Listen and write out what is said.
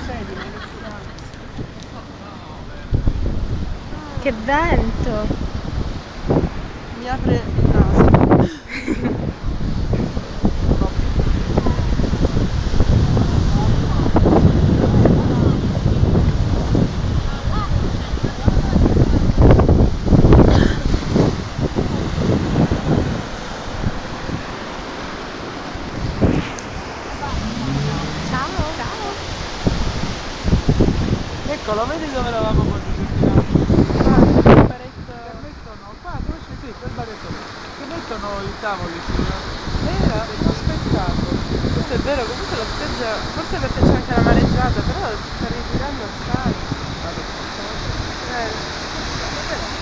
sedile, che strano. Che vento! Mi apre il naso. Ciao! Ciao! Ecco, lo vedi dove eravamo posizionati? Il baretto. Che mettono, qua dove c'è qui, quel baretto lì. Che mettono i tavoli sulla... Era uno spettacolo. Questo è vero, comunque la spiaggia, forse perché c'è anche la mareggiata, però sta rigirando assai. Guarda, Vero.